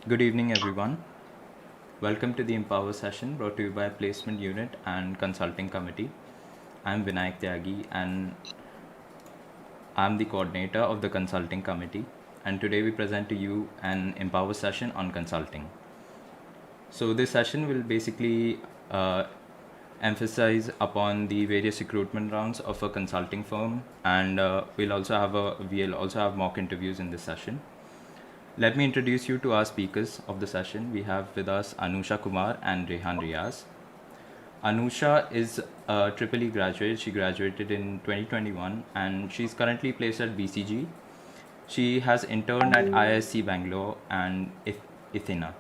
Good evening, everyone. Welcome to the Empower session brought to you by Placement Unit and Consulting Committee. I'm Vinayak Tyagi and I'm the coordinator of the Consulting Committee. And today we present to you an Empower session on consulting. So this session will basically emphasize upon the various recruitment rounds of a consulting firm, and we'll also have mock interviews in this session. Let me introduce you to our speakers of the session. We have with us Anusha Kumar and Raihan Riaz. Anusha is a triple E graduate. She graduated in 2021 and she's currently placed at BCG. She has interned at IISc Bangalore and Ithena.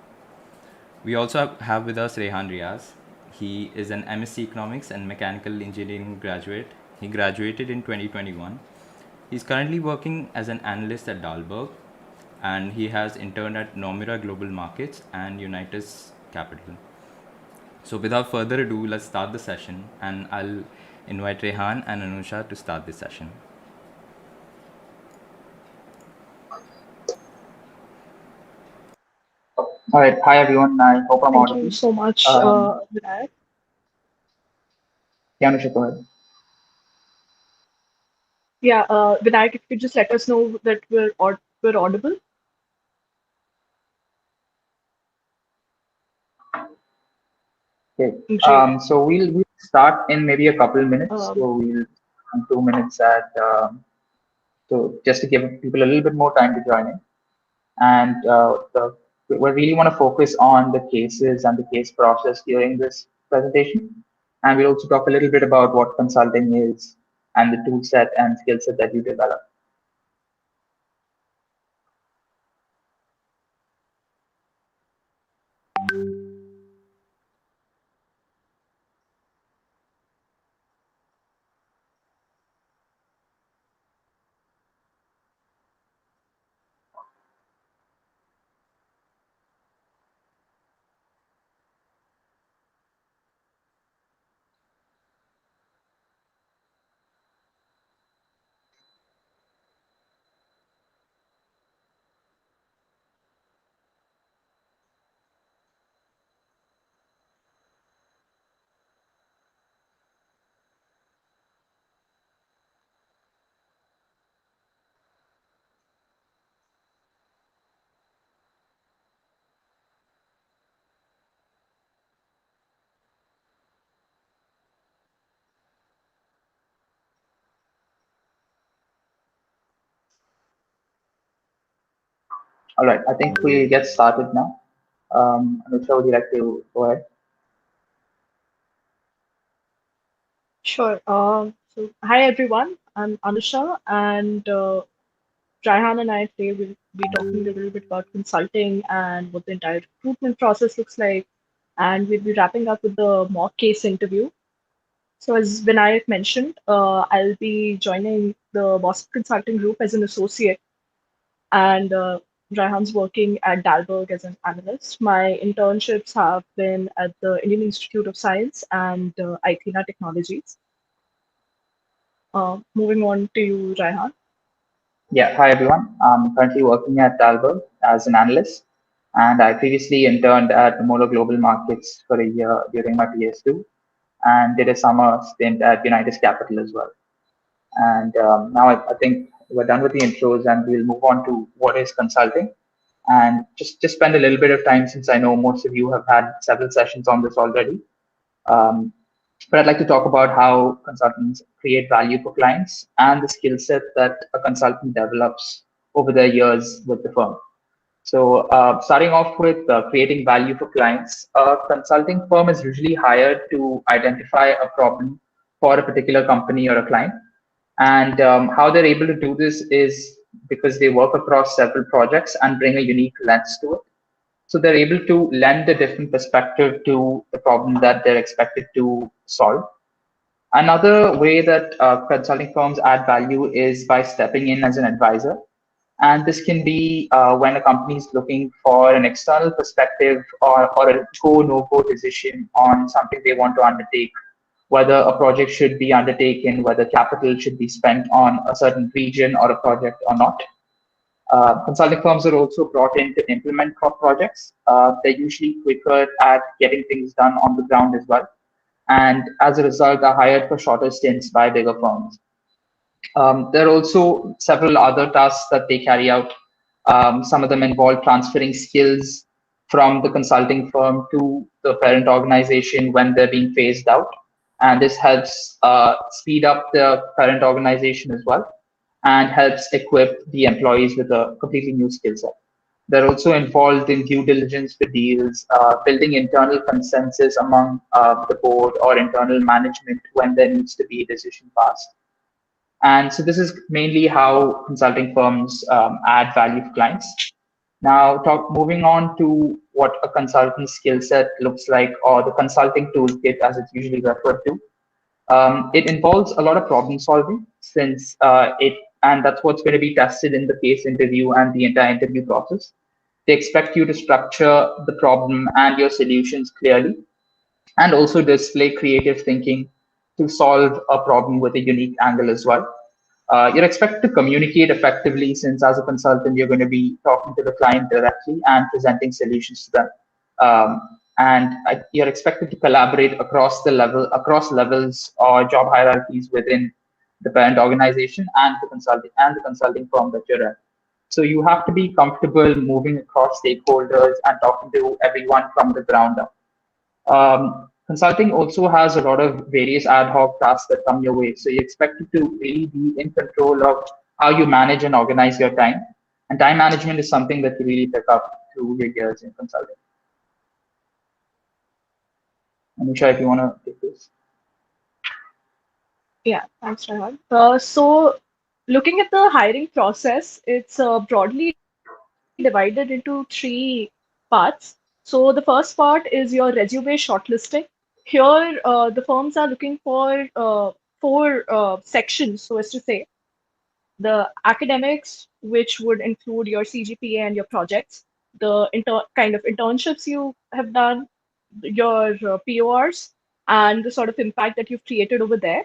We also have with us Raihan Riaz. He is an M.Sc Economics and Mechanical Engineering graduate. He graduated in 2021. He's currently working as an analyst at Dalberg and he has interned at Nomura Global Markets and Unitus Capital. So without further ado, let's start the session and I'll invite Rehan and Anusha to start this session. All right. Hi, everyone. I hope I'm Thank you audible. so much, Vinayak. Yeah, Anusha, go ahead. Yeah, Vinayak, if you could just let us know that we're audible. Okay. Great. So we'll start in maybe a couple of minutes. Um, So we'll 2 minutes at so just to give people a little bit more time to join in. And we really want to focus on the cases and the case process during this presentation. And we'll also talk a little bit about what consulting is and the tool set and skill set that you develop. All right. I think we'll get started now. Anusha, would you like to go ahead? sure. So, hi everyone. I'm Anusha, and Raihan and I today will be talking a little bit about consulting and what the entire recruitment process looks like, and we'll be wrapping up with the mock case interview. So, as Vinayak mentioned, I'll be joining the Boston Consulting Group as an associate, and Raihan's working at Dalberg as an analyst. My internships have been at the Indian Institute of Science and Ithena Technologies. Moving on to you, Raihan. Yeah, hi everyone. I'm currently working at Dalberg as an analyst, and I previously interned at Nomura Global Markets for a year during my PS2, and did a summer stint at Unitus Capital as well. And now I think we're done with the intros, and we'll move on to what is consulting, and just spend a little bit of time since I know most of you have had several sessions on this already. Um, but I'd like to talk about how consultants create value for clients and the skill set that a consultant develops over the years with the firm. So, starting off with creating value for clients, a consulting firm is usually hired to identify a problem for a particular company or a client. And how they're able to do this is because they work across several projects and bring a unique lens to it. So they're able to lend a different perspective to the problem that they're expected to solve. Another way that consulting firms add value is by stepping in as an advisor. And this can be when a company is looking for an external perspective or a go no go decision on something they want to undertake, whether a project should be undertaken, whether capital should be spent on a certain region or a project or not. Consulting firms are also brought in to implement projects. They're usually quicker at getting things done on the ground as well. And as a result, are hired for shorter stints by bigger firms. There are also several other tasks that they carry out. Some of them involve transferring skills from the consulting firm to the parent organization when they're being phased out. And this helps speed up the parent organization as well and helps equip the employees with a completely new skill set. They're also involved in due diligence for deals, building internal consensus among the board or internal management when there needs to be a decision passed. And so this is mainly how consulting firms add value for clients. Now, moving on to what a consultant skill set looks like, or the consulting toolkit as it's usually referred to. It involves a lot of problem solving and that's what's going to be tested in the case interview and the entire interview process. They expect you to structure the problem and your solutions clearly and also display creative thinking to solve a problem with a unique angle as well. You're expected to communicate effectively since as a consultant, you're going to be talking to the client directly and presenting solutions to them. You're expected to collaborate across levels or job hierarchies within the parent organization and the consulting firm that you're in. So you have to be comfortable moving across stakeholders and talking to everyone from the ground up. Consulting also has a lot of various ad hoc tasks that come your way. So you're expected to really be in control of how you manage and organize your time. And time management is something that you really pick up through your years in consulting. Anusha, if you want to take this. Yeah, thanks, Raihan. So looking at the hiring process, it's broadly divided into three parts. So the first part is your resume shortlisting. Here, the firms are looking for four sections, so as to say, the academics, which would include your CGPA and your projects, the kind of internships you have done, your PORs, and the sort of impact that you've created over there,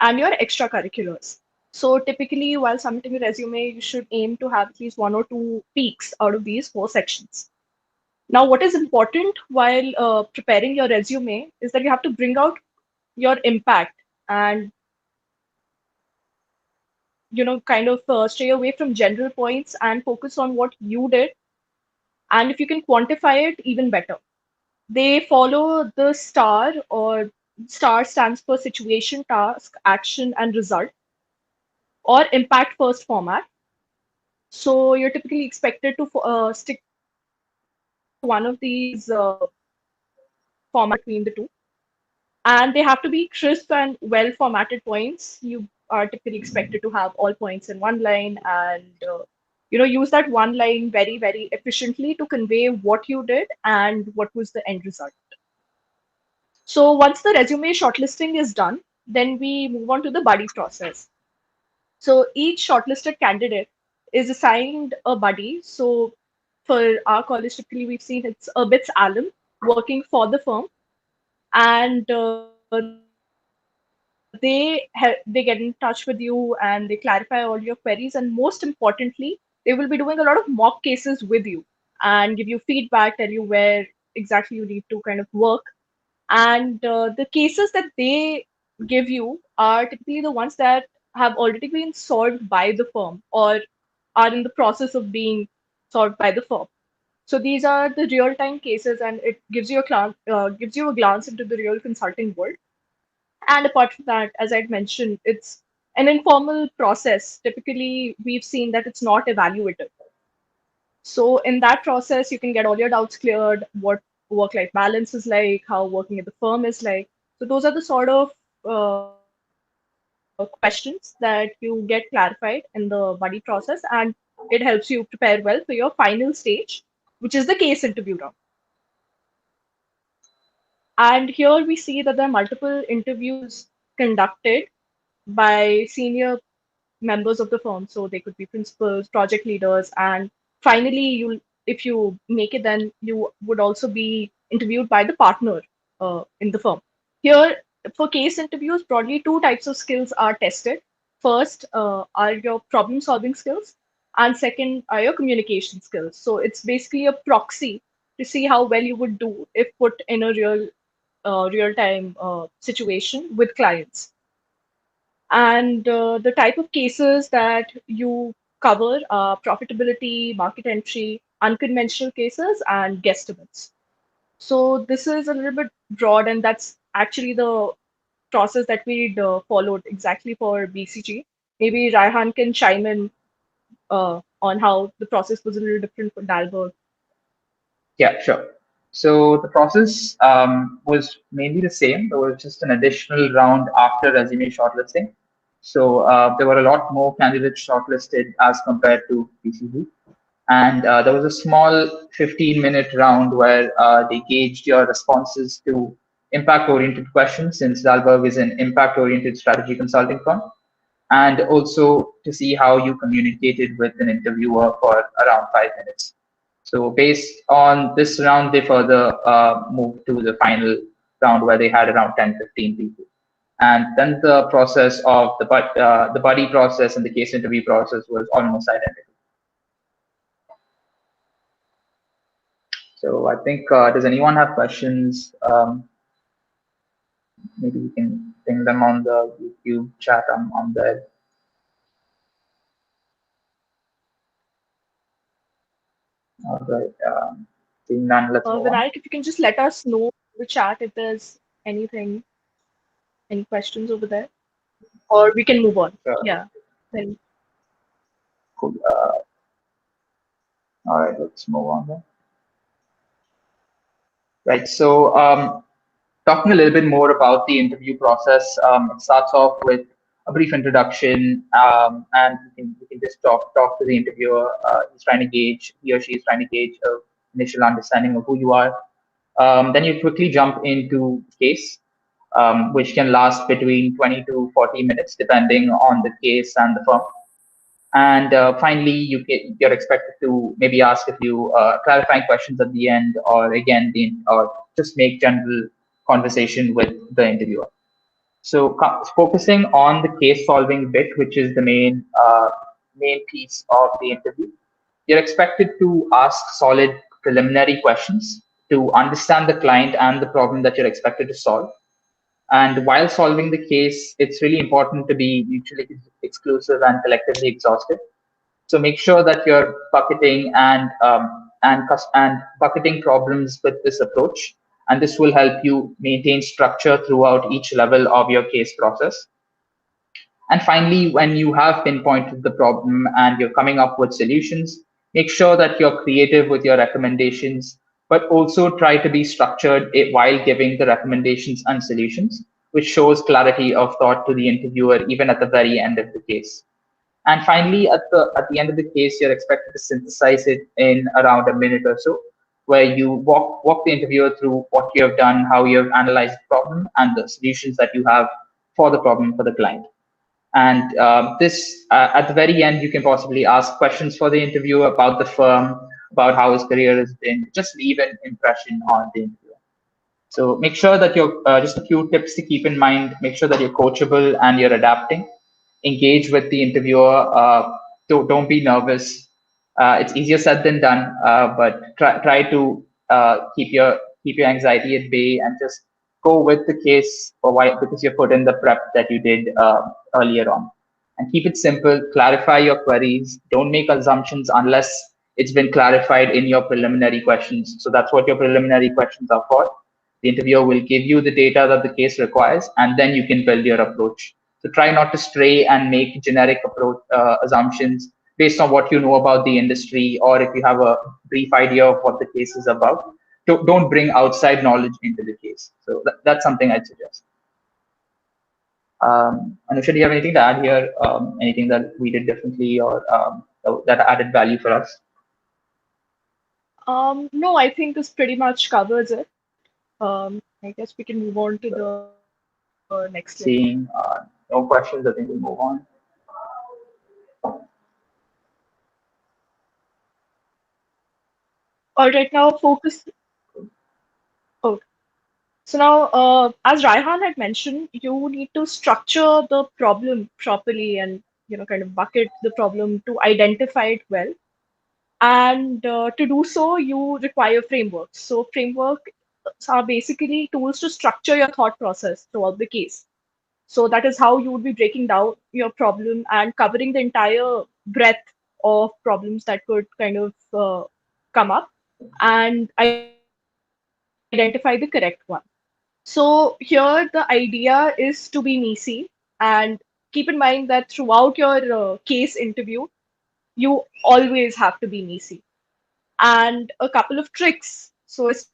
and your extracurriculars. So typically, while submitting a resume, you should aim to have at least one or two peaks out of these four sections. Now, what is important while preparing your resume is that you have to bring out your impact and kind of stray away from general points and focus on what you did. And if you can quantify it, even better. They follow the STAR, or STAR stands for situation, task, action, and result, or impact first format. So you're typically expected to stick to one of these format between the two. And they have to be crisp and well formatted points. You are typically expected to have all points in one line and use that one line very, very efficiently to convey what you did and what was the end result. So once the resume shortlisting is done, then we move on to the buddy process. So each shortlisted candidate is assigned a buddy. So for our college, typically we've seen it's a bits alum working for the firm, and they get in touch with you and they clarify all your queries. And most importantly, they will be doing a lot of mock cases with you and give you feedback, tell you where exactly you need to kind of work. And the cases that they give you are typically the ones that have already been solved by the firm or are in the process of being solved by the firm. So these are the real-time cases, and it gives you a glance into the real consulting world. And apart from that, as I'd mentioned, it's an informal process. Typically, we've seen that it's not evaluative. So in that process, you can get all your doubts cleared, what work-life balance is like, how working at the firm is like. So those are the sort of questions that you get clarified in the buddy process, and it helps you prepare well for your final stage, which is the case interview round. And here we see that there are multiple interviews conducted by senior members of the firm. So they could be principals, project leaders, and finally, if you make it, then you would also be interviewed by the partner in the firm. Here, for case interviews, broadly two types of skills are tested. first are your problem solving skills, and second are your communication skills. So it's basically a proxy to see how well you would do if put in a real time situation with clients. And the type of cases that you cover are profitability, market entry, unconventional cases, and guesstimates. So this is a little bit broad, and that's actually the process that we'd followed exactly for BCG. Maybe Raihan can chime in on how the process was a little different for Dalberg. Yeah, sure. So the process was mainly the same. There was just an additional round after resume shortlisting. So there were a lot more candidates shortlisted as compared to PCG. And there was a small 15-minute round where they gauged your responses to impact-oriented questions, since Dalberg is an impact-oriented strategy consulting firm, and also to see how you communicated with an interviewer for around 5 minutes. So based on this round, they further moved to the final round where they had around 10, 15 people. And then the process of the buddy process and the case interview process was almost identical. So I think, does anyone have questions? Maybe you can ping them on the YouTube chat on there. All right. Seeing none, let's move on. Vinayak, if you can just let us know in the chat if there's anything, any questions over there, or we can move on. Yeah. Then Cool. All right, let's move on then. Right. So talking a little bit more about the interview process, it starts off with a brief introduction, and you can just talk to the interviewer. He or she is trying to gauge an initial understanding of who you are. Then you quickly jump into case, which can last between 20 to 40 minutes, depending on the case and the firm. And finally, you're expected to maybe ask a few clarifying questions at the end, or again, or just make general conversation with the interviewer. So focusing on the case solving bit, which is the main piece of the interview, you're expected to ask solid preliminary questions to understand the client and the problem that you're expected to solve. And while solving the case, it's really important to be mutually exclusive and collectively exhaustive. So make sure that you're bucketing and bucketing problems with this approach, and this will help you maintain structure throughout each level of your case process. And finally, when you have pinpointed the problem and you're coming up with solutions, make sure that you're creative with your recommendations, but also try to be structured while giving the recommendations and solutions, which shows clarity of thought to the interviewer even at the very end of the case. And finally, at the end of the case, you're expected to synthesize it in around a minute or so, where you walk the interviewer through what you have done, how you have analyzed the problem, and the solutions that you have for the problem for the client. And at the very end, you can possibly ask questions for the interviewer about the firm, about how his career has been, just leave an impression on the interviewer. So make sure that you're just a few tips to keep in mind. Make sure that you're coachable and you're adapting. Engage with the interviewer. Don't be nervous. It's easier said than done, but try to keep your anxiety at bay and just go with the case for why, because you put in the prep that you did earlier on. And keep it simple. Clarify your queries. Don't make assumptions unless it's been clarified in your preliminary questions. So that's what your preliminary questions are for. The interviewer will give you the data that the case requires, and then you can build your approach. So try not to stray and make generic approach assumptions based on what you know about the industry, or if you have a brief idea of what the case is about. Don't bring outside knowledge into the case. So that's something I'd suggest. Anusha, do you have anything to add here? Anything that we did differently, or that added value for us? no, I think this pretty much covers it. I guess we can move on to the next layer. Seeing no questions, I think we'll move on. All right, now focus. Oh, So now, as Raihan had mentioned, you need to structure the problem properly and kind of bucket the problem to identify it well. And to do so, you require frameworks. So frameworks are basically tools to structure your thought process throughout the case. So that is how you would be breaking down your problem and covering the entire breadth of problems that could kind of come up and identify the correct one. So here the idea is to be niche and keep in mind that throughout your case interview, you always have to be niche. And a couple of tricks. So essentially,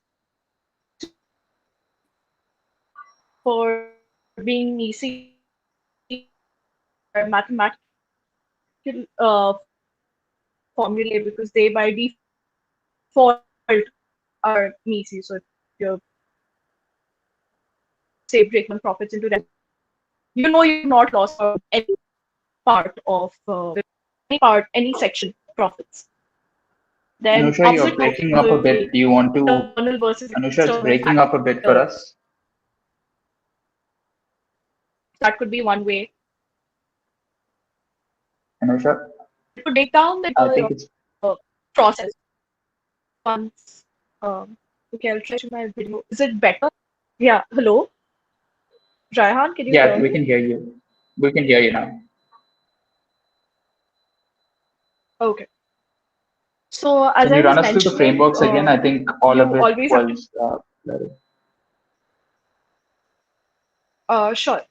for being niche are mathematical formulae because they by default are niche. So if you're say breaking down profits into revenue, you know you've not lost out on any part of any section profits. Then Anusha, you're opposite breaking up a will bit. Do you be want to? internal versus Anusha, it's external breaking up a bit for factor. us. So that could be one way. Anusha, It could break down the I think entire it's process once. Okay, I'll try to my video. Is it better? Yeah. Hello, Raihan, can you yeah. hear We me? can hear you. We can hear you now. Okay. So as Can I you was run us through the mentioning, frameworks again? I think all of you it always have to. was blurry. Sure.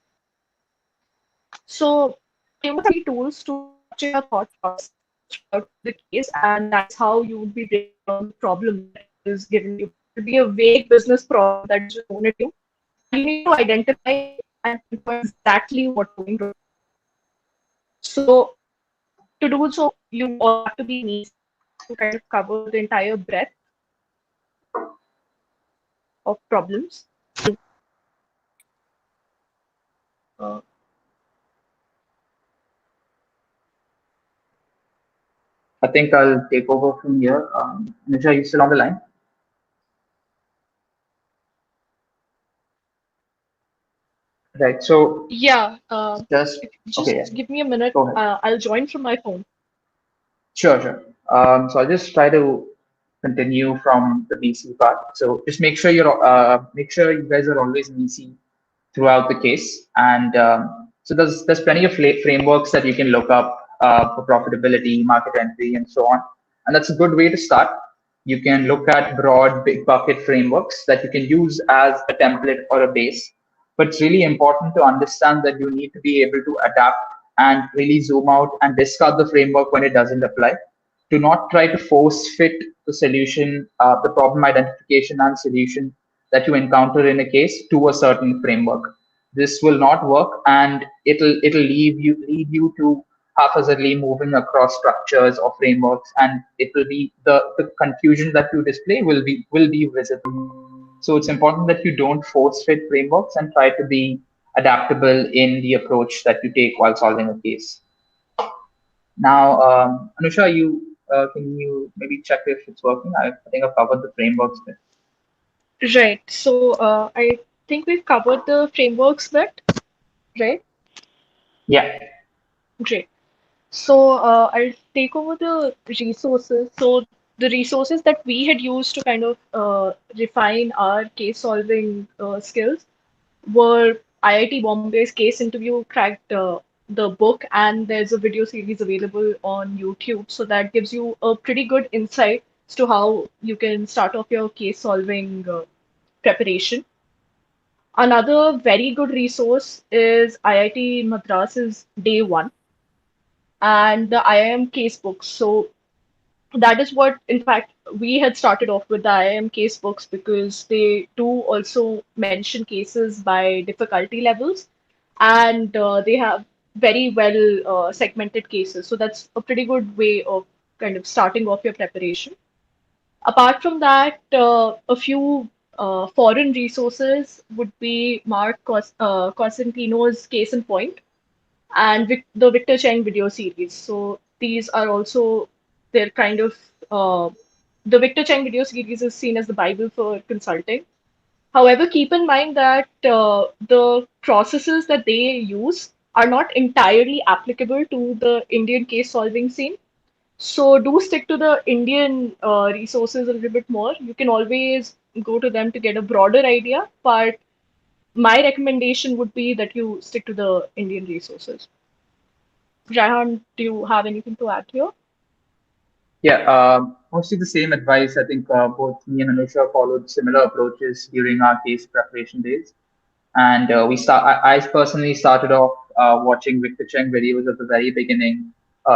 So frameworks are basically tools to structure your thought process throughout the case, and that is how you would be breaking down the problem that is given to you. It could be a vague business problem that is just thrown at you, and you need to identify and pinpoint exactly what you're going to do. So to do so, you also have to be niche to kind of cover the entire breadth of problems. Uh, I think I'll take over from here. Anusha, are you still on the line? Right. So yeah, just if, okay. just Yeah. give me a minute. Go ahead. I'll join from my phone. Sure, sure. So I'll just try to continue from the BC part. So just make sure you guys are always in BC throughout the case. And so there's plenty of frameworks that you can look up for profitability, market entry, and so on. And that's a good way to start. You can look at broad, big bucket frameworks that you can use as a template or a base. But it's really important to understand that you need to be able to adapt and really zoom out and discard the framework when it doesn't apply. Do not try to force fit the solution, the problem identification and solution that you encounter in a case to a certain framework. This will not work, and it'll lead you to haphazardly moving across structures or frameworks, and it will be the confusion that you display will be visible. So it's important that you don't force fit frameworks and try to be adaptable in the approach that you take while solving a case. Now, Anusha, you can you maybe check if it's working? I think I've covered the frameworks bit. Right. So I think we've covered the frameworks bit, right? Yeah. Great. So I'll take over the resources. So the resources that we had used to kind of refine our case solving skills were IIT Bombay's case interview cracked the book, and there's a video series available on YouTube. So that gives you a pretty good insight as to how you can start off your case solving preparation. Another very good resource is IIT Madras's Day One and the IIM case books. So that is what, in fact, we had started off with the IIM case books because they do also mention cases by difficulty levels and they have very well segmented cases. So that's a pretty good way of kind of starting off your preparation. Apart from that, a few foreign resources would be Mark Cosentino's Case in Point and the Victor Cheng video series. So these are also they're kind of the Victor Cheng video series is seen as the Bible for consulting, However, keep in mind that the processes that they use are not entirely applicable to the Indian case solving scene. So do stick to the Indian resources a little bit more. You can always go to them to get a broader idea, but my recommendation would be that you stick to the Indian resources. Raihan, do you have anything to add here? Yeah, mostly the same advice. I think both me and Anusha followed similar approaches during our case preparation days. And I personally started off watching Victor Cheng videos at the very beginning,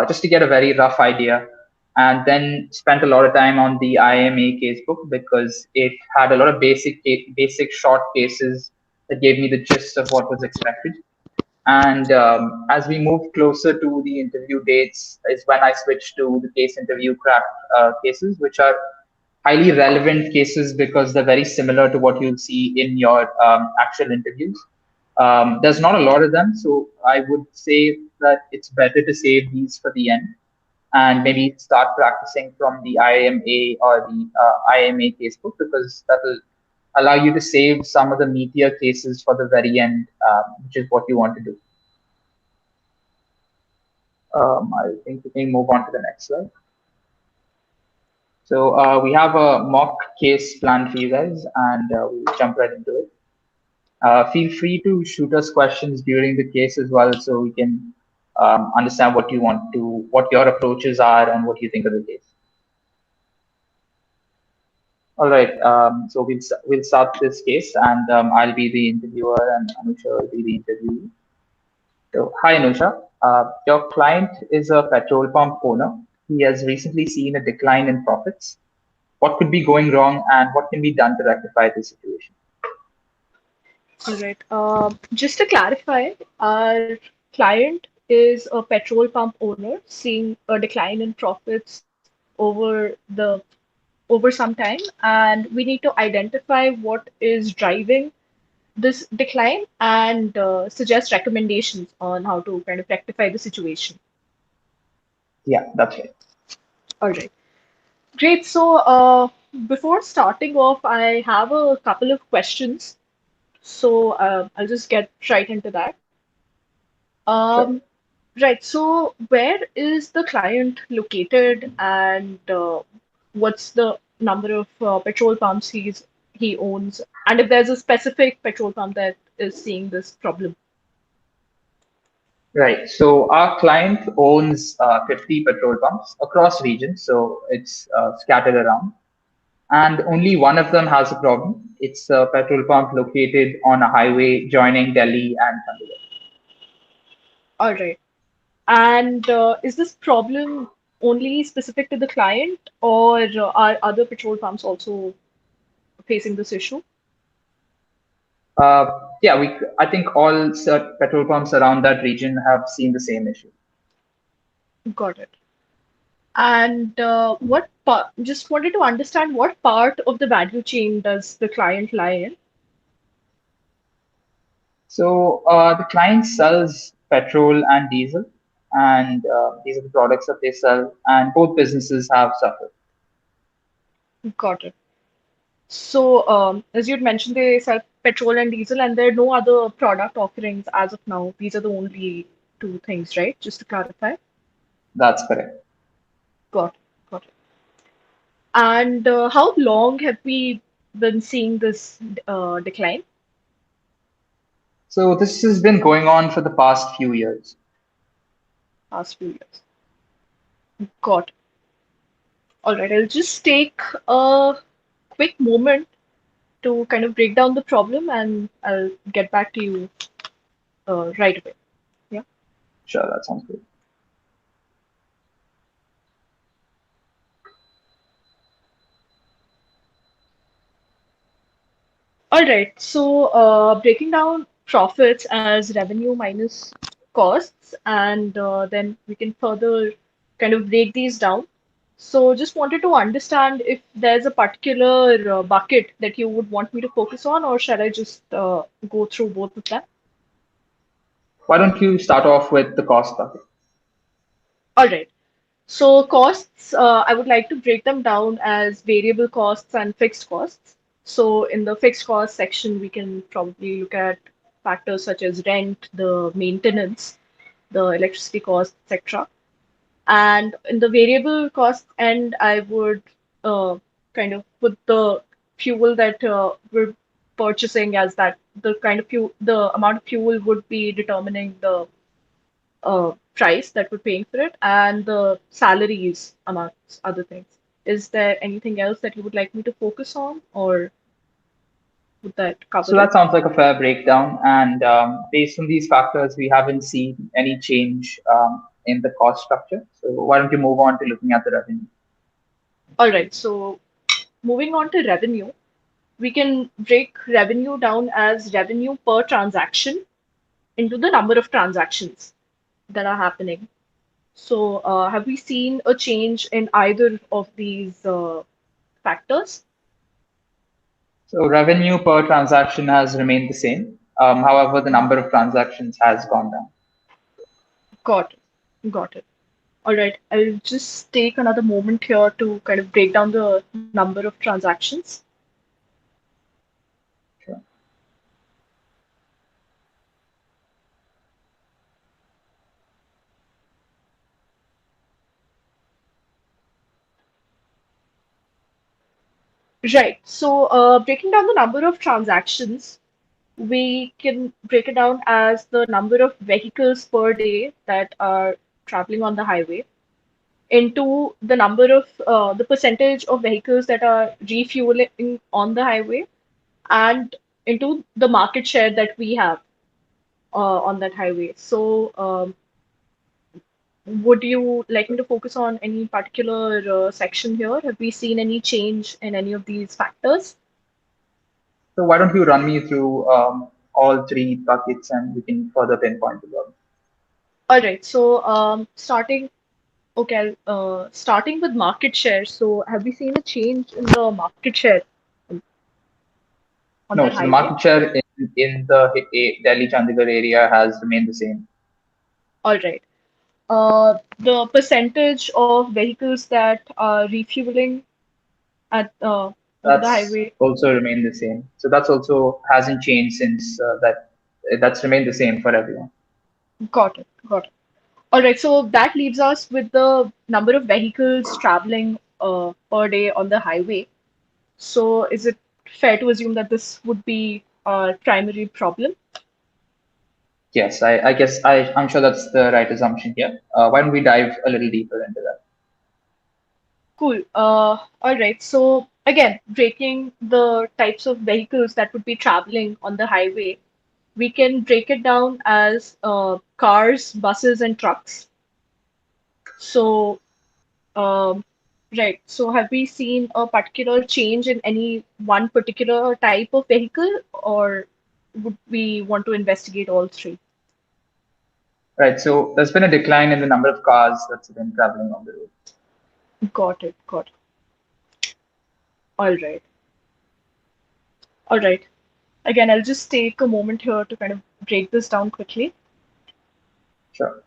just to get a very rough idea. And then spent a lot of time on the IMA casebook because it had a lot of basic short cases that gave me the gist of what was expected. And as we moved closer to the interview dates, is when I switched to the case interview craft cases, which are highly relevant cases because they're very similar to what you'll see in your actual interviews. There's not a lot of them, so I would say that it's better to save these for the end and maybe start practicing from the IMA or the IMA casebook because that will allow you to save some of the meatier cases for the very end, which is what you want to do. I think we can move on to the next slide. So we have a mock case planned for you guys, and we'll jump right into it. Feel free to shoot us questions during the case as well, so we can understand what your approaches are, and what you think of the case. All right. So we'll start this case, and I'll be the interviewer, and Anusha will be the interviewee. So, hi, Anusha. Your client is a petrol pump owner. He has recently seen a decline in profits. What could be going wrong, and what can be done to rectify the situation? All right. Just to clarify, our client is a petrol pump owner seeing a decline in profits over some time, and we need to identify what is driving this decline and suggest recommendations on how to kind of rectify the situation. Yeah, that's it. All right. Great. So, before starting off, I have a couple of questions. So, I'll just get right into that. Sure. Um, right. So, where is the client located, and what's the number of petrol pumps he owns, and if there's a specific petrol pump that is seeing this problem? Right. So our client owns 50 petrol pumps across regions, so it's scattered around. And only one of them has a problem. It's a petrol pump located on a highway joining Delhi and Chandigarh. All right. And is this problem only specific to the client, or are other petrol pumps also facing this issue? Uh, yeah, I think all petrol pumps around that region have seen the same issue. Got it. And just wanted to understand what part of the value chain does the client lie in? So the client sells petrol and diesel, and these are the products that they sell, and both businesses have suffered. Got it. So, as you'd mentioned, they sell petrol and diesel, and there are no other product offerings as of now. These are the only two things, right? Just to clarify. That's correct. Got it. Got it. And how long have we been seeing this decline? So this has been going on for the past few years. Past few years. Got it. All right, I'll just take a quick moment to kind of break down the problem, and I'll get back to you right away. Yeah. Sure, that sounds good. All right. So, breaking down profits as revenue minus costs, and then we can further kind of break these down. So, just wanted to understand if there's a particular bucket that you would want me to focus on, or shall I just go through both of them? Why don't you start off with the cost bucket? All right. So, costs, I would like to break them down as variable costs and fixed costs. So in the fixed cost section, we can probably look at factors such as rent, the maintenance, the electricity cost, etc. And in the variable cost end, I would kind of put the fuel that we're purchasing as that the kind of fuel, the amount of fuel would be determining the price that we're paying for it, and the salaries amongst other things. Is there anything else that you would like me to focus on, or would that So cover that it? sounds like a fair breakdown. And based on these factors, we haven't seen any change in the cost structure. So why don't you move on to looking at the revenue? All right, so moving on to revenue, we can break revenue down as revenue per transaction into the number of transactions that are happening. So, have we seen a change in either of these factors? So revenue per transaction has remained the same. However, the number of transactions has gone down. Got it. Got it. All right. I'll just take another moment here to kind of break down the number of transactions. Sure. Right. So, breaking down the number of transactions, we can break it down as the number of vehicles per day that are traveling on the highway into the number of the percentage of vehicles that are refueling on the highway and into the market share that we have on that highway. So, would you like me to focus on any particular section here? Have we seen any change in any of these factors? So why don't you run me through all three buckets and we can further pinpoint the work. All right. So, starting with market share. So, have we seen a change in the market share on No, that so the highway? market share in the Delhi Chandigarh area has remained the same. All right. The percentage of vehicles that are refueling at onto the That's highway. also remained the same. So that's also hasn't changed since that's remained the same for everyone. Got it. Got it. All right. So that leaves us with the number of vehicles traveling per day on the highway. So is it fair to assume that this would be our primary problem? Yes, I guess I'm sure that's the right assumption here. Why don't we dive a little deeper into that? Cool. All right. So again, breaking the types of vehicles that would be traveling on the highway, we can break it down as cars, buses, and trucks. So, um, right. So have we seen a particular change in any one particular type of vehicle, or would we want to investigate all three? Right. So there's been a decline in the number of cars that's been traveling on the road. Got it. Got it. All right. All right. Again, I'll just take a moment here to kind of break this down quickly. Sure.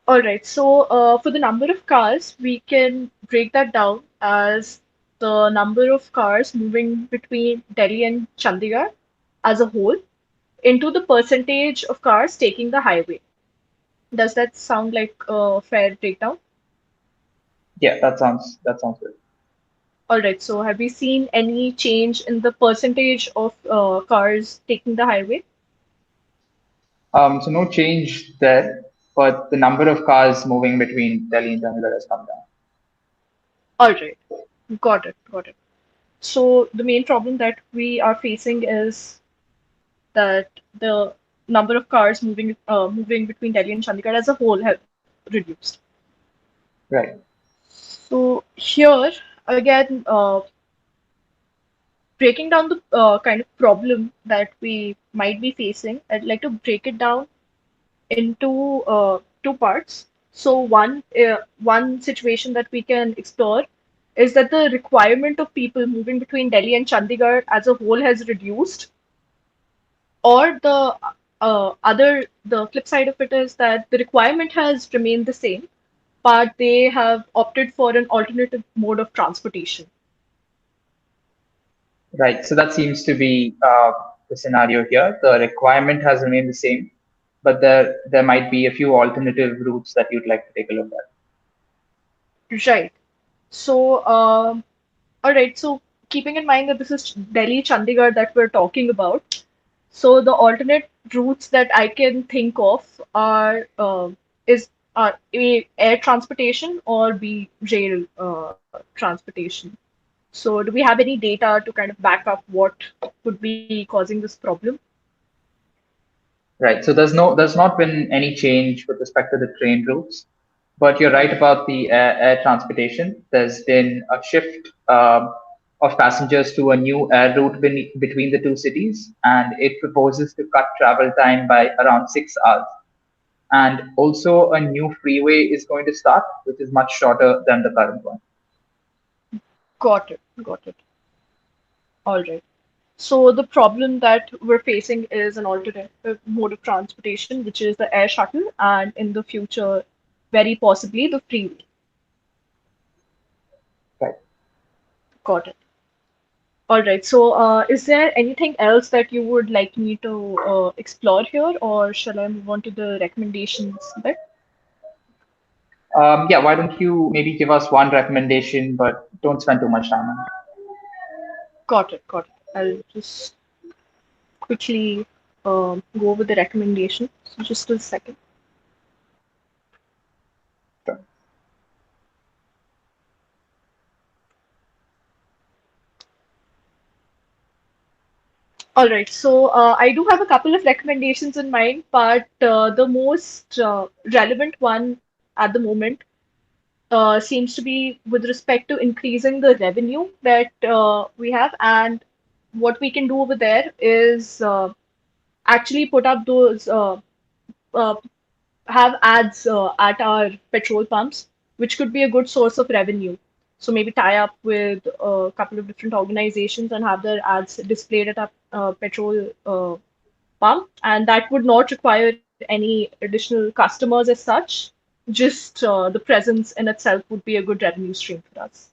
All right. So, for the number of cars, we can break that down as the number of cars moving between Delhi and Chandigarh as a whole into the percentage of cars taking the highway. Does that sound like a fair breakdown? Yeah, that sounds good. All right. So, have we seen any change in the percentage of cars taking the highway? So no change there, but the number of cars moving between Delhi and Chandigarh has come down. All right. Got it. Got it. So, the main problem that we are facing is that the number of cars moving between Delhi and Chandigarh as a whole have reduced. Right. So here again, breaking down the kind of problem that we might be facing, I'd like to break it down into two parts. So one situation that we can explore is that the requirement of people moving between Delhi and Chandigarh as a whole has reduced. Or the flip side of it is that the requirement has remained the same, but they have opted for an alternative mode of transportation. Right. So that seems to be the scenario here. The requirement has remained the same, but there might be a few alternative routes that you'd like to take a look at. Right. So, all right. So, keeping in mind that this is Delhi, Chandigarh that we're talking about, so the alternate routes that I can think of is A, air transportation, or B, rail transportation. So, do we have any data to kind of back up what could be causing this problem? Right. So there's not been any change with respect to the train routes, but you're right about the air transportation. There's been a shift of passengers to a new air route between the two cities, and it proposes to cut travel time by around 6 hours. And also, a new freeway is going to start, which is much shorter than the current one. Got it. Got it. All right. So the problem that we're facing is an alternate mode of transportation, which is the air shuttle, and in the future, very possibly the freeway. Right. Got it. All right. So, is there anything else that you would like me to explore here, or shall I move on to the recommendations bit? Yeah. Why don't you maybe give us one recommendation, but don't spend too much time on it. Got it. Got it. I'll just quickly go over the recommendation. So, just a second. Sure. All right, so I do have a couple of recommendations in mind, but the most relevant one at the moment seems to be with respect to increasing the revenue that we have. And what we can do over there is actually put up those uh, have ads at our petrol pumps, which could be a good source of revenue. So maybe tie up with a couple of different organizations and have their ads displayed at a petrol pump, and that would not require any additional customers as such. Just the presence in itself would be a good revenue stream for us.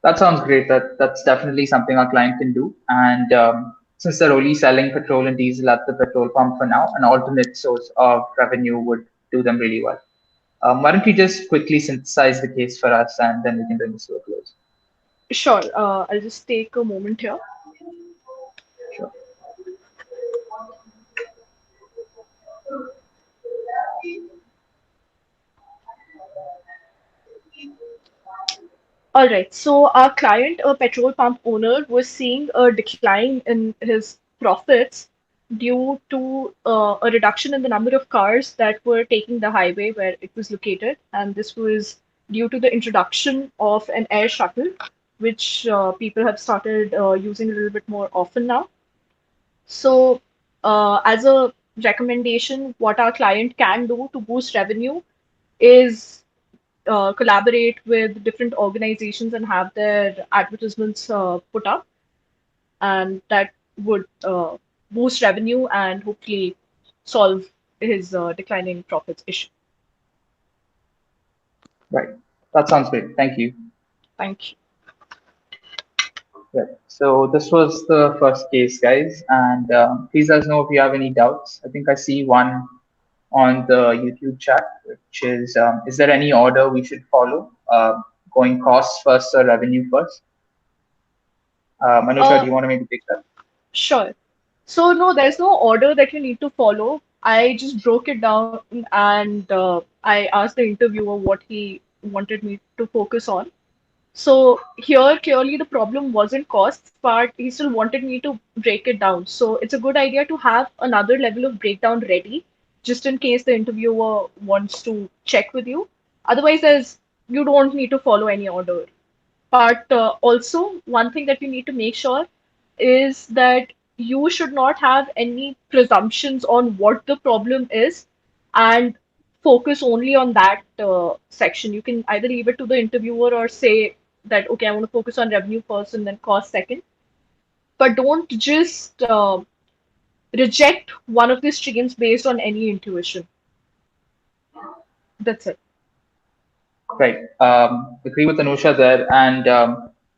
That sounds great. That's definitely something our client can do. And since they're only selling petrol and diesel at the petrol pump for now, an alternate source of revenue would do them really well. Why don't you just quickly synthesize the case for us, and then we can bring this to a close? Sure, I'll just take a moment here. Sure. All right. So our client, a petrol pump owner, was seeing a decline in his profits due to a reduction in the number of cars that were taking the highway where it was located. And this was due to the introduction of an air shuttle, which people have started using a little bit more often now. So, as a recommendation, what our client can do to boost revenue is collaborate with different organizations and have their advertisements put up, and that would boost revenue and hopefully solve his declining profits issue. Right. That sounds great. Thank you. Thank you. Right. So this was the first case, guys. And please let us know if you have any doubts. I think I see one on the YouTube chat, which is there any order we should follow? Going costs first or revenue first? Anusha, Uh, do you want to maybe take that? sure. So no, there's no order that you need to follow. I just broke it down and I asked the interviewer what he wanted me to focus on. So here, clearly the problem wasn't costs, but he still wanted me to break it down. So it's a good idea to have another level of breakdown ready, just in case the interviewer wants to check with you. Otherwise, you don't need to follow any order. But also, one thing that you need to make sure is that you should not have any presumptions on what the problem is and focus only on that section. You can either leave it to the interviewer or say that, okay, I want to focus on revenue first and then cost second. But don't just reject one of the streams based on any intuition. That's it. Right. Agree with Anusha there. And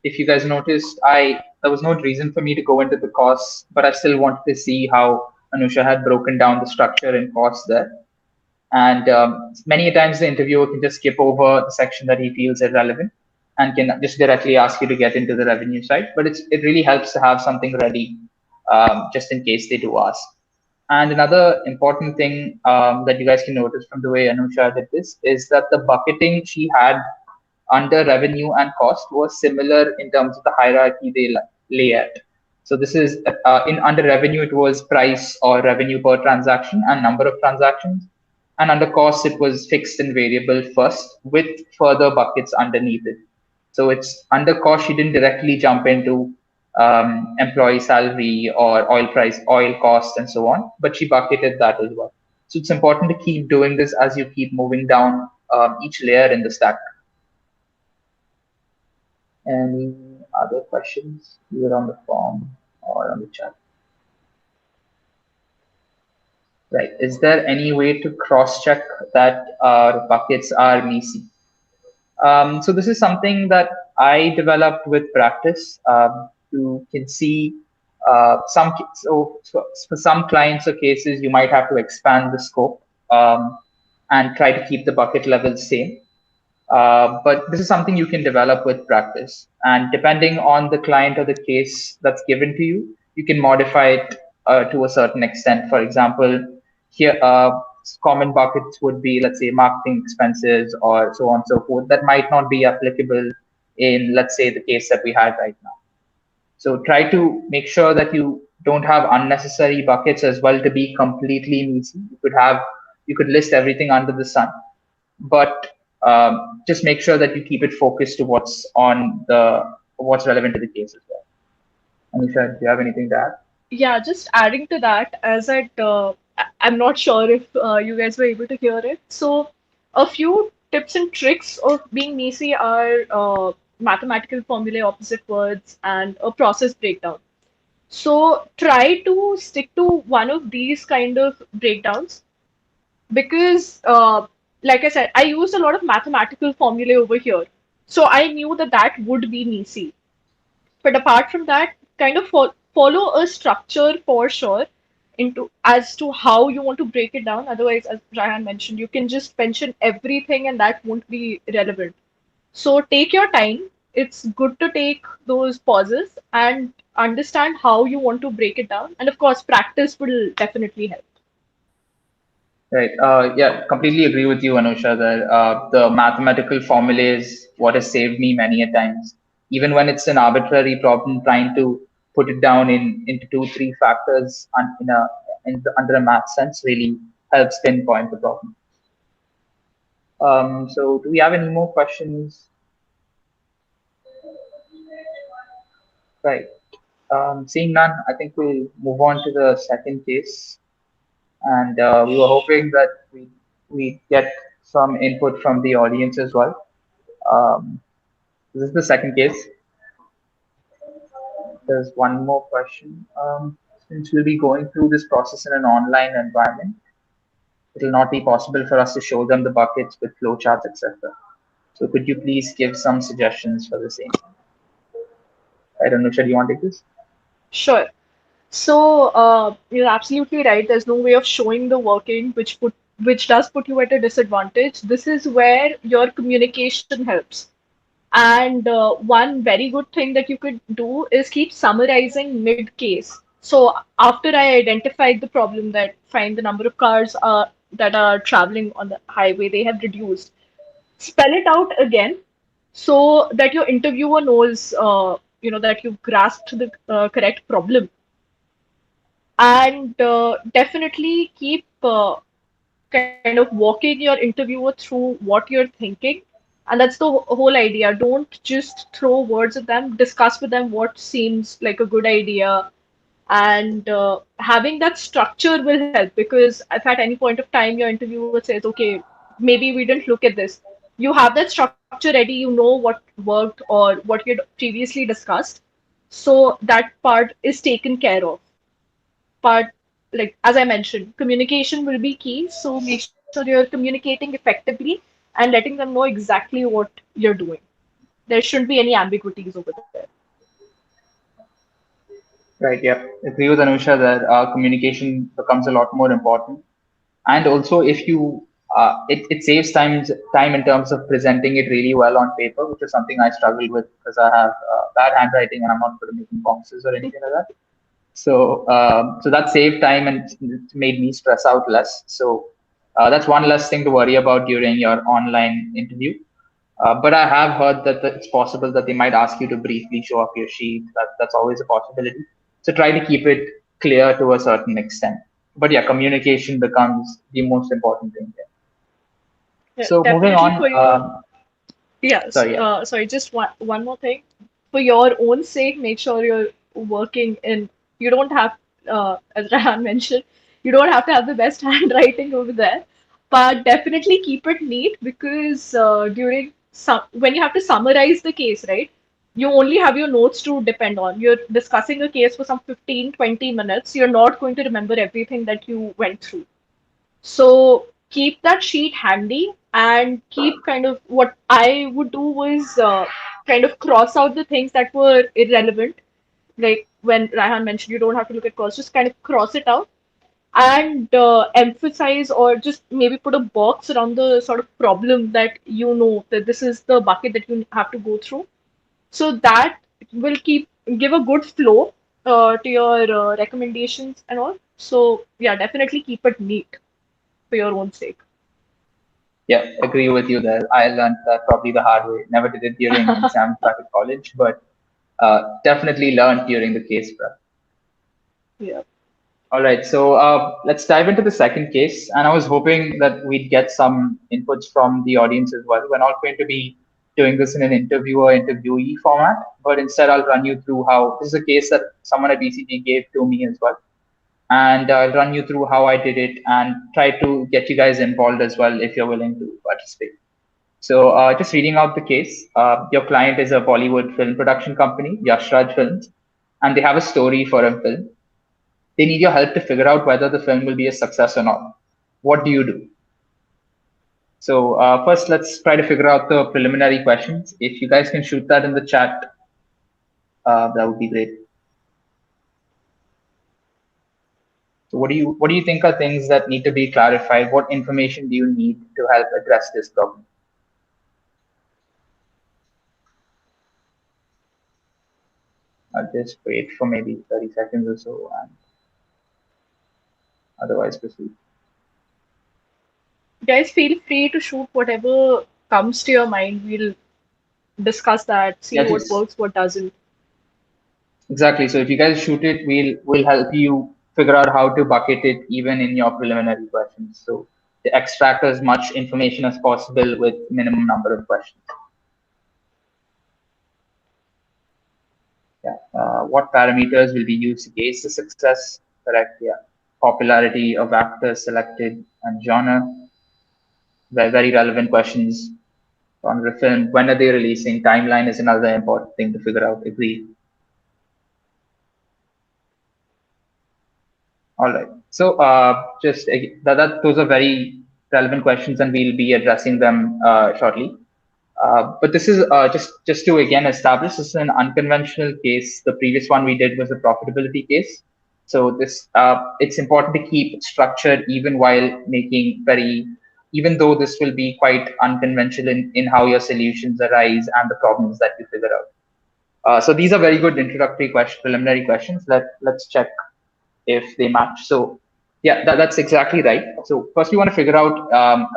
if you guys noticed, I there was no reason for me to go into the costs, but I still wanted to see how Anusha had broken down the structure and costs there. And many a times the interviewer can just skip over the section that he feels irrelevant and can just directly ask you to get into the revenue side. But it really helps to have something ready just in case they do ask. And another important thing that you guys can notice from the way Anusha did this is that the bucketing she had under revenue and cost was similar in terms of the hierarchy they lay at. So this is in under revenue, it was price or revenue per transaction and number of transactions. And under cost, it was fixed and variable first with further buckets underneath it. So it's under cost, she didn't directly jump into employee salary or oil price, oil cost, and so on, but she bucketed that as well. So it's important to keep doing this as you keep moving down each layer in the stack. Any other questions either on the form or on the chat? Right. Is there any way to cross-check that our buckets are MECE? So this is something that I developed with practice. You can see so for some clients or cases, you might have to expand the scope and try to keep the bucket levels same. But this is something you can develop with practice. And depending on the client or the case that's given to you, you can modify it to a certain extent. For example, here, common buckets would be, let's say, marketing expenses or so on and so forth. That might not be applicable in, let's say, the case that we had right now. So try to make sure that you don't have unnecessary buckets as well to be completely easy. You could list everything under the sun, but just make sure that you keep it focused to what's relevant to the case as well. Anusha, do you have anything to add? Yeah, just adding to that, I'm not sure if you guys were able to hear it. So, a few tips and tricks of being MECE are mathematical formulae, opposite words, and a process breakdown. So, try to stick to one of these kind of breakdowns because, like I said, I used a lot of mathematical formulae over here. So, I knew that that would be MECE. But apart from that, kind of follow a structure for sure into as to how you want to break it down. Otherwise, as Raihan mentioned, you can just mention everything and that won't be relevant. So take your time. It's good to take those pauses and understand how you want to break it down. And of course, practice will definitely help. Right. Yeah, completely agree with you, Anusha. That the mathematical formula is what has saved me many a times. Even when it's an arbitrary problem, trying to put it down into two, three factors under a math sense really helps pinpoint the problem. So, do we have any more questions? Right. Seeing none, I think we'll move on to the second case. And we were hoping that we get some input from the audience as well. This is the second case. There's one more question. Since we'll be going through this process in an online environment, it will not be possible for us to show them the buckets with flowcharts, etc. So could you please give some suggestions for the same? I don't know, should you want to take this? Sure. So you're absolutely right. There's no way of showing the working, which does put you at a disadvantage. This is where your communication helps. And one very good thing that you could do is keep summarizing mid case. So after I identified the problem that find the number of cars that are traveling on the highway, they have reduced. Spell it out again so that your interviewer knows, that you've grasped the correct problem. And definitely keep kind of walking your interviewer through what you're thinking. And that's the whole idea. Don't just throw words at them, discuss with them what seems like a good idea. And having that structure will help because if at any point of time your interviewer says, okay, maybe we didn't look at this, you have that structure ready, you know what worked or what you had previously discussed. So that part is taken care of. But like as I mentioned, communication will be key. So make sure you're communicating effectively and letting them know exactly what you're doing. There shouldn't be any ambiguities over there. Right. Yeah. Agree with Anusha that communication becomes a lot more important. And also, if you, it saves time in terms of presenting it really well on paper, which is something I struggled with because I have bad handwriting and I'm not good at making boxes or anything like that. So that saved time and it made me stress out less. So that's one less thing to worry about during your online interview. But I have heard that it's possible that they might ask you to briefly show off your sheet. That's always a possibility. So try to keep it clear to a certain extent. But yeah, communication becomes the most important thing there. Yeah, So moving definitely on. for your yes. Sorry, yeah. Sorry, just one more thing. For your own sake, make sure you're working in. You don't have, as Rahan mentioned, you don't have to have the best handwriting over there, but definitely keep it neat because during some when you have to summarize the case, right? You only have your notes to depend on. You're discussing a case for some 15, 20 minutes. You're not going to remember everything that you went through. So keep that sheet handy and keep kind of what I would do was kind of cross out the things that were irrelevant. Like when Raihan mentioned you don't have to look at calls, just kind of cross it out and emphasize or just maybe put a box around the sort of problem that you know that this is the bucket that you have to go through. So that will give a good flow to your recommendations and all. So yeah, definitely keep it neat for your own sake. Yeah, agree with you there. I learned that probably the hard way. Never did it during exams back at college, but definitely learned during the case prep. Yeah. All right, so let's dive into the second case. And I was hoping that we'd get some inputs from the audience as well. We're not going to be doing this in an interview or interviewee format, but instead I'll run you through how this is a case that someone at BCG gave to me as well. And I'll run you through how I did it and try to get you guys involved as well if you're willing to participate. So just reading out the case, your client is a Bollywood film production company, Yash Raj Films, and they have a story for a film. They need your help to figure out whether the film will be a success or not. What do you do? So first, let's try to figure out the preliminary questions. If you guys can shoot that in the chat, that would be great. So what do you think are things that need to be clarified? What information do you need to help address this problem? I'll just wait for maybe 30 seconds or so and otherwise proceed. Guys, feel free to shoot whatever comes to your mind. We'll discuss that, see Yeah, what just works, what doesn't. exactly. So if you guys shoot it, we'll help you figure out how to bucket it even in your preliminary questions. So to extract as much information as possible with minimum number of questions. Yeah. What parameters will be used to gauge the success? Correct. Yeah. Popularity of actors selected and genre. Very relevant questions on the film. When are they releasing? Timeline is another important thing to figure out. Agree. All right. So just those are very relevant questions, and we'll be addressing them shortly. But this is just to again establish this is an unconventional case. The previous one we did was a profitability case. So this it's important to keep structure even while making even though this will be quite unconventional in how your solutions arise and the problems that you figure out. So these are very good introductory preliminary questions. Let's check if they match. So yeah, that's exactly right. So first we want to figure out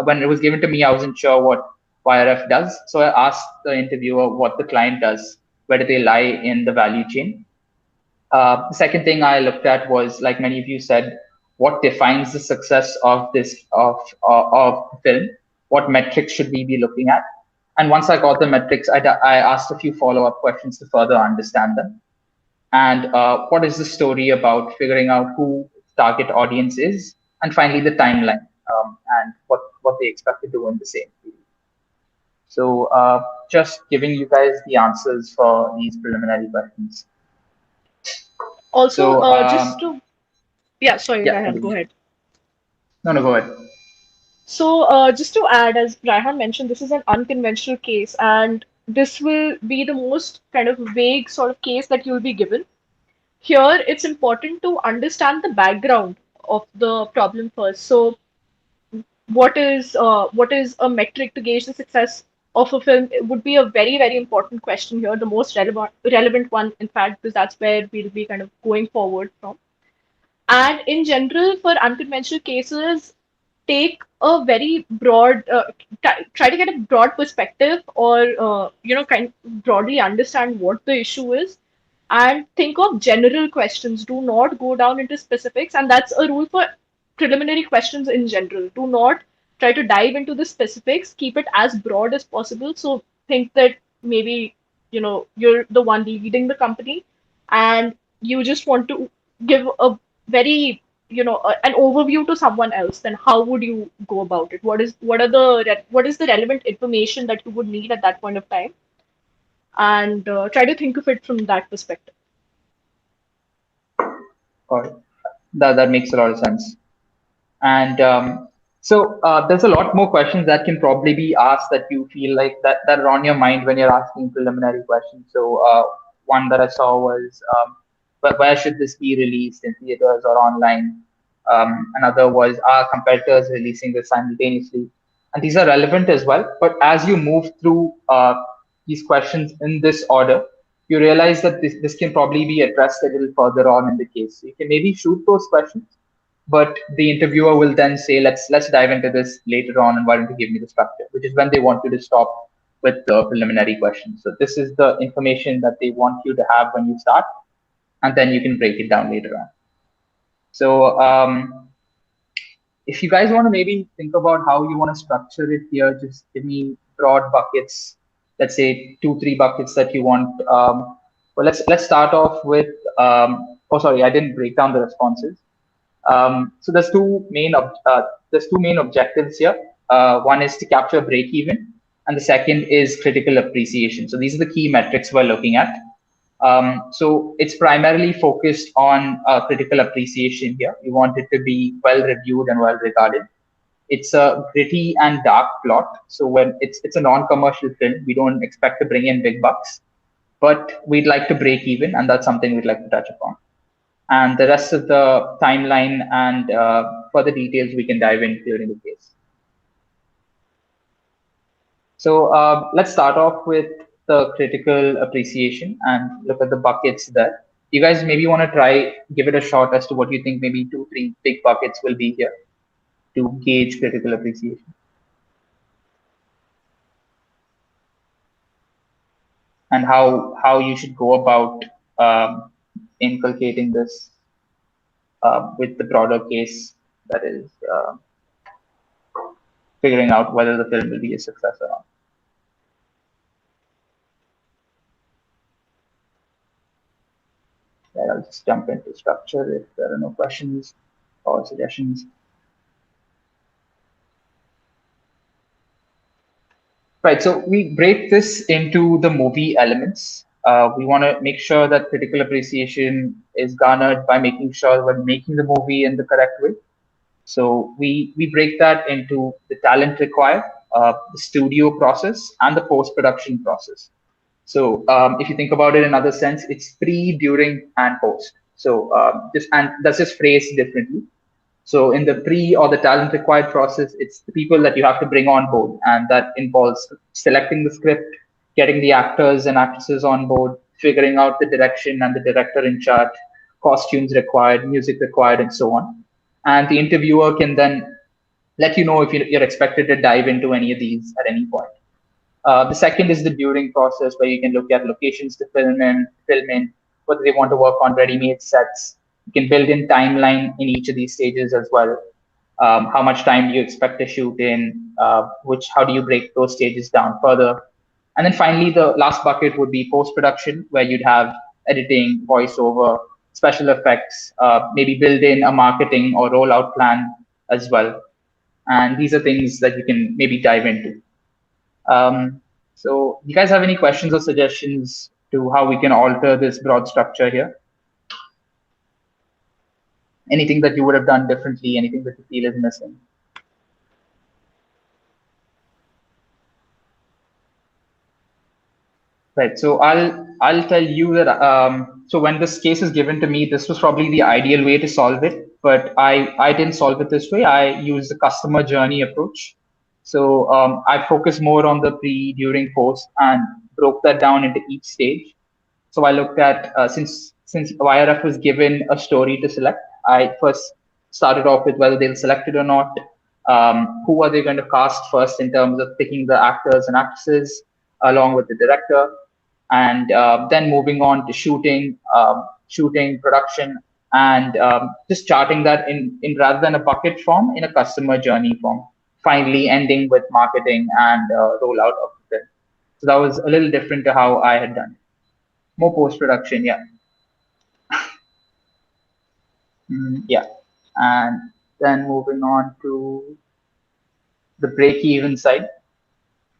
when it was given to me, I wasn't sure what YRF does. So I asked the interviewer what the client does, where do they lie in the value chain. The second thing I looked at was, like many of you said, what defines the success of the film? What metrics should we be looking at? And once I got the metrics, I asked a few follow-up questions to further understand them. And what is the story about, figuring out who target audience is, and finally the timeline and what they expect to do in the same period. So just giving you guys the answers for these preliminary questions. Also, So just to Yeah, sorry, Yeah, Raihan, go continue. ahead. No, no, go ahead. So, just to add, as Raihan mentioned, this is an unconventional case, and this will be the most kind of vague sort of case that you'll be given. Here, it's important to understand the background of the problem first. So, what is a metric to gauge the success of a film? It would be a very, very important question here, the most relevant one, in fact, because that's where we'll be kind of going forward from. And in general, for unconventional cases, take a very broad, try to get a broad perspective, or kind of broadly understand what the issue is, and think of general questions. Do not go down into specifics, and that's a rule for preliminary questions in general. Do not try to dive into the specifics. Keep it as broad as possible. So think that maybe you're the one leading the company, and you just want to give a very an overview to someone else. Then how would you go about it? What is the relevant information that you would need at that point of time, and try to think of it from that perspective. Got it. That makes a lot of sense. And there's a lot more questions that can probably be asked that you feel like that are on your mind when you're asking preliminary questions. So one that I saw was, where should this be released, in theaters or online? Another was, are competitors releasing this simultaneously? And these are relevant as well. But as you move through these questions in this order, you realize that this can probably be addressed a little further on in the case. So you can maybe shoot those questions, but the interviewer will then say, let's dive into this later on, and why don't you give me the structure, which is when they want you to stop with the preliminary questions. So this is the information that they want you to have when you start, and then you can break it down later on. So if you guys want to maybe think about how you want to structure it here, just give me broad buckets. Let's say 2, 3 buckets that you want. Well, let's start off with. Oh, sorry, I didn't break down the responses. So there's two main objectives here. One is to capture break even, and the second is critical appreciation. So these are the key metrics we're looking at. So it's primarily focused on critical appreciation here. We want it to be well reviewed and well regarded. It's a gritty and dark plot. So when it's a non-commercial film, we don't expect to bring in big bucks, but we'd like to break even, and that's something we'd like to touch upon. And the rest of the timeline and further details we can dive in during the case. So let's start off with the critical appreciation and look at the buckets there. You guys maybe want to give it a shot as to what you think maybe 2, 3 big buckets will be here to gauge critical appreciation. And how you should go about inculcating this with the broader case, that is figuring out whether the film will be a success or not. I'll just jump into structure if there are no questions or suggestions. Right, so we break this into the movie elements. We want to make sure that critical appreciation is garnered by making sure we're making the movie in the correct way. So we break that into the talent required, the studio process, and the post-production process. So if you think about it in another sense, it's pre, during, and post. So that's just phrased differently. So in the pre or the talent required process, it's the people that you have to bring on board, and that involves selecting the script, getting the actors and actresses on board, figuring out the direction and the director in charge, costumes required, music required, and so on. And the interviewer can then let you know if you're expected to dive into any of these at any point. The second is the during process, where you can look at locations to film in, whether they want to work on ready-made sets. You can build in timeline in each of these stages as well. How much time do you expect to shoot in? How do you break those stages down further? And then finally, the last bucket would be post-production, where you'd have editing, voiceover, special effects, maybe build in a marketing or rollout plan as well. And these are things that you can maybe dive into. So you guys have any questions or suggestions to how we can alter this broad structure here? Anything that you would have done differently, anything that you feel is missing? Right. So I'll tell you that so when this case is given to me, this was probably the ideal way to solve it, but I didn't solve it this way. I used the customer journey approach. So I focused more on the pre, during, post, and broke that down into each stage. So I looked at since YRF was given a story to select, I first started off with whether they'll select it or not. Who are they going to cast first in terms of picking the actors and actresses along with the director, and then moving on to shooting, production, and just charting that in rather than a bucket form, in a customer journey form. Finally, ending with marketing and rollout of the film. So that was a little different to how I had done it. More post production, yeah. Yeah. And then moving on to the break even side.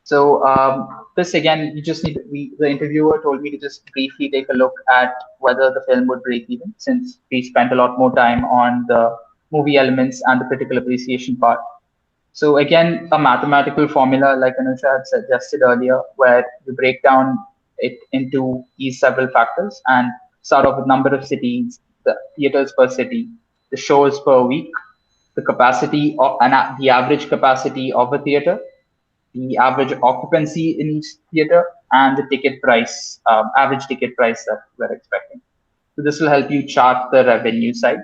So this again, you just need the interviewer told me to just briefly take a look at whether the film would break even, since we spent a lot more time on the movie elements and the critical appreciation part. So again, a mathematical formula, like Anusha had suggested earlier, where you break down it into these several factors and start off with number of cities, the theaters per city, the shows per week, the capacity of, and the average capacity of a theater, the average occupancy in each theater, and the ticket price, average ticket price that we're expecting. So this will help you chart the revenue side.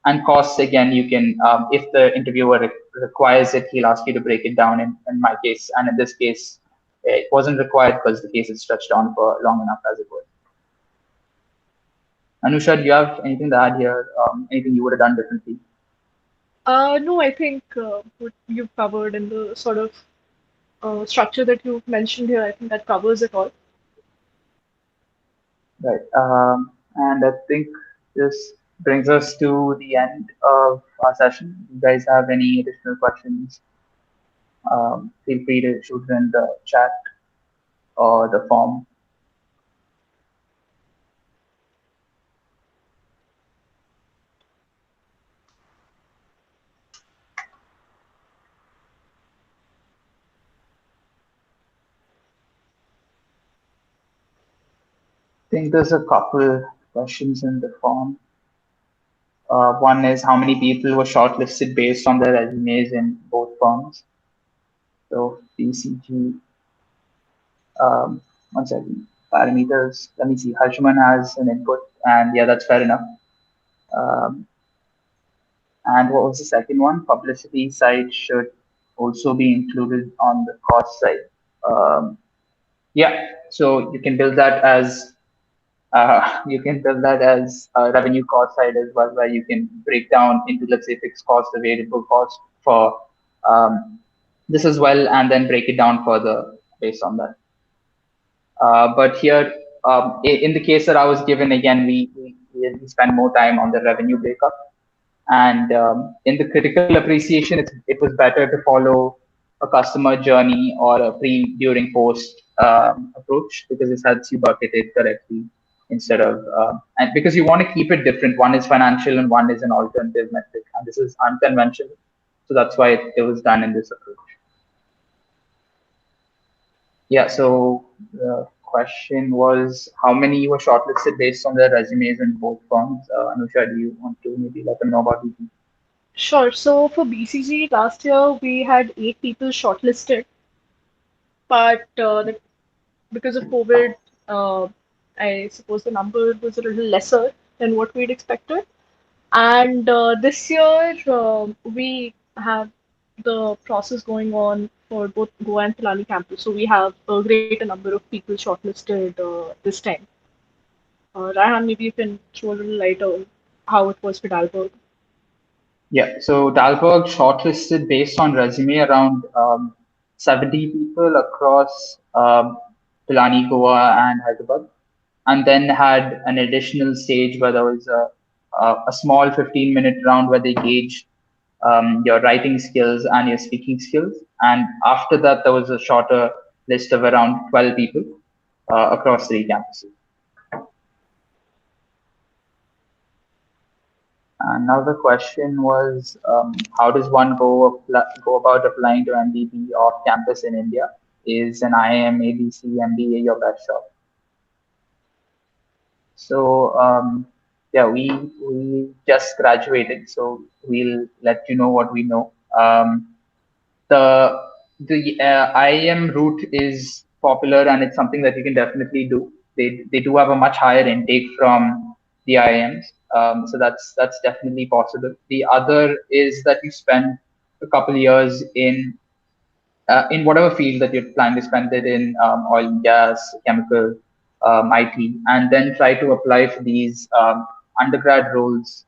And costs, again, you can, if the interviewer requires it, he'll ask you to break it down in my case. And in this case, it wasn't required because the case is stretched on for long enough as it was. Anusha, do you have anything to add here? Anything you would have done differently? No, I think what you've covered and the sort of structure that you've mentioned here, I think that covers it all. Right. And I think this brings us to the end of our session. If you guys have any additional questions, feel free to shoot them in the chat or the form. I think there's a couple questions in the form. One is how many people were shortlisted based on their resumes in both firms. So BCG, one second, parameters. Let me see. Harshman has an input, and yeah, that's fair enough. Um, and what was the second one? Publicity side should also be included on the cost side. Yeah, so you can build that as a revenue cost side as well, where you can break down into, let's say, fixed cost, the variable cost for this as well, and then break it down further based on that. But here, in the case that I was given, again, we spend more time on the revenue breakup. And in the critical appreciation, it was better to follow a customer journey or a pre, during, post approach, because this helps you bucket it correctly instead of, and because you want to keep it different. One is financial and one is an alternative metric, and this is unconventional. So that's why it was done in this approach. Yeah, so the question was how many were shortlisted based on their resumes in both firms? Anusha, do you want to maybe let them know about these? Sure. So for BCG last year, we had 8 people shortlisted, but because of COVID, I suppose the number was a little lesser than what we'd expected. And this year, we have the process going on for both Goa and Pilani campus. So we have a greater number of people shortlisted this time. Raihan, maybe you can throw a little light on how it was for Dalberg. Yeah, so Dalberg shortlisted based on resume around 70 people across Pilani, Goa, and Hyderabad, and then had an additional stage where there was a small 15-minute round where they gauged your writing skills and your speaking skills. And after that, there was a shorter list of around 12 people across 3 campuses. Another question was, how does one go about applying to MBB off campus in India? Is an IIM, ABC, MBA your best shot? So yeah, we just graduated, so we'll let you know what we know. The IIM route is popular, and it's something that you can definitely do. They do have a much higher intake from the IIMs, so that's definitely possible. The other is that you spend a couple years in whatever field that you're planning to spend it in, oil and gas, chemical, IT, and then try to apply for these undergrad roles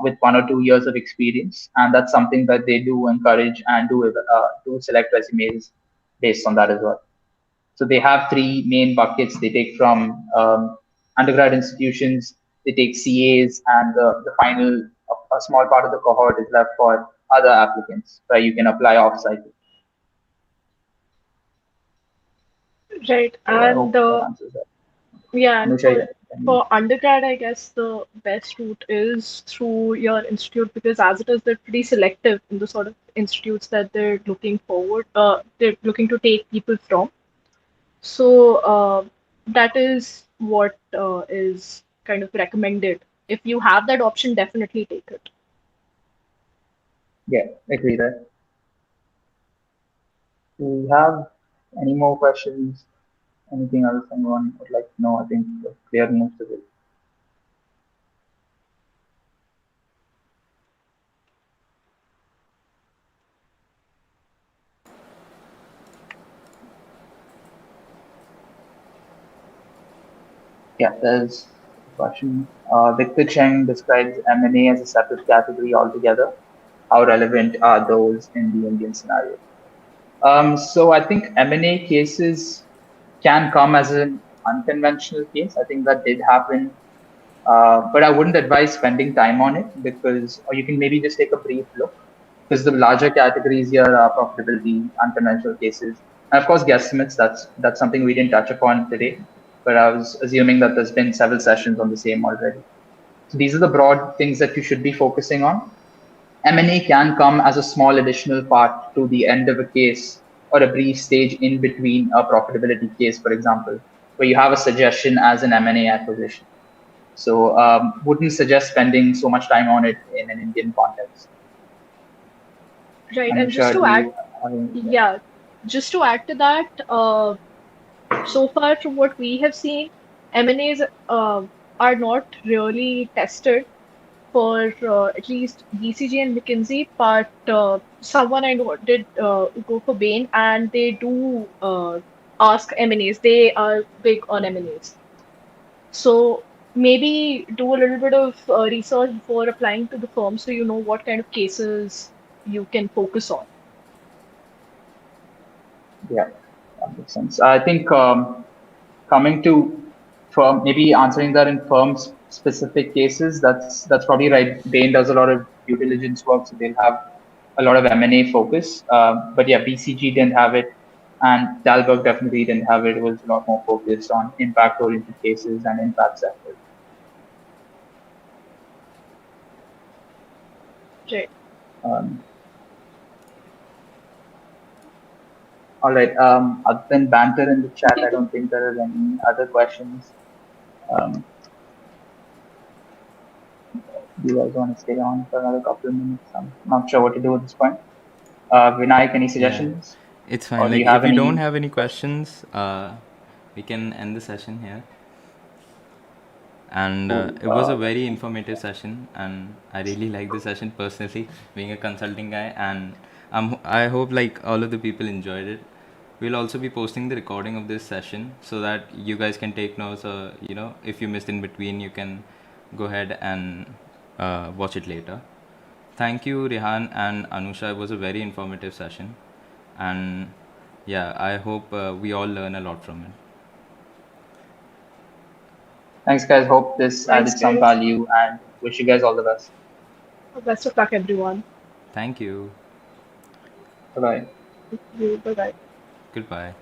with 1 or 2 years of experience. And that's something that they do encourage and do select resumes based on that as well. So they have three main buckets. They take from undergrad institutions, they take CAs, and the final, a small part of the cohort is left for other applicants where you can apply off-site. Right. So I And hope that answers that. yeah, and Anusha, for undergrad, I guess the best route is through your institute because as it is, they're pretty selective in the sort of institutes that they're looking to take people from. So that is what is kind of recommended. If you have that option, definitely take it. yeah, agree there. Do we have any more questions? Anything else anyone would like to know? I think we've cleared most of it. Yeah, there's a question. Victor Cheng describes M&A as a separate category altogether. How relevant are those in the Indian scenario? So I think M&A cases can come as an unconventional case. I think that did happen, but I wouldn't advise spending time on it because, or you can maybe just take a brief look because the larger categories here are profitability, unconventional cases, and of course guesstimates. That's something we didn't touch upon today, but I was assuming that there's been several sessions on the same already. So these are the broad things that you should be focusing on. M&A can come as a small additional part to the end of a case or a brief stage in between a profitability case, for example, where you have a suggestion as an M&A acquisition. So wouldn't suggest spending so much time on it in an Indian context. Right. And just Anusha, to do add, you have any? yeah, just to add to that, so far from what we have seen, M&As are not really tested for at least BCG and McKinsey, but someone I know did go for Bain, and they do ask M&As. They are big on M&As. So maybe do a little bit of research before applying to the firm so you know what kind of cases you can focus on. Yeah, that makes sense. I think coming to firm, maybe answering that in firms specific cases, that's probably right. Bain does a lot of due diligence work, so they'll have a lot of M&A focus. But yeah, BCG didn't have it, and Dalberg definitely didn't have it. It was a lot more focused on impact-oriented cases and impact sectors. Right. Um, all right. Other than banter in the chat, I don't think there are any other questions. Um, do you guys want to stay on for another couple of minutes? I'm not sure what to do at this point. Vinayak, any Yeah, suggestions? it's Or fine. do Like you if have we don't any have any questions? questions, we can end the session here. And Cool. it was a very informative session, and I really like the session personally, being a consulting guy. And I hope like all of the people enjoyed it. We'll also be posting the recording of this session so that you guys can take notes, or if you missed in between, you can go ahead and watch it later. Thank you, Rehan and Anusha. It was a very informative session, and yeah, I hope we all learn a lot from it. Thanks, guys. Hope this Thanks, added some guys. value and wish you guys all the best. Best of luck, everyone. Thank you. Bye bye. Bye bye. Goodbye.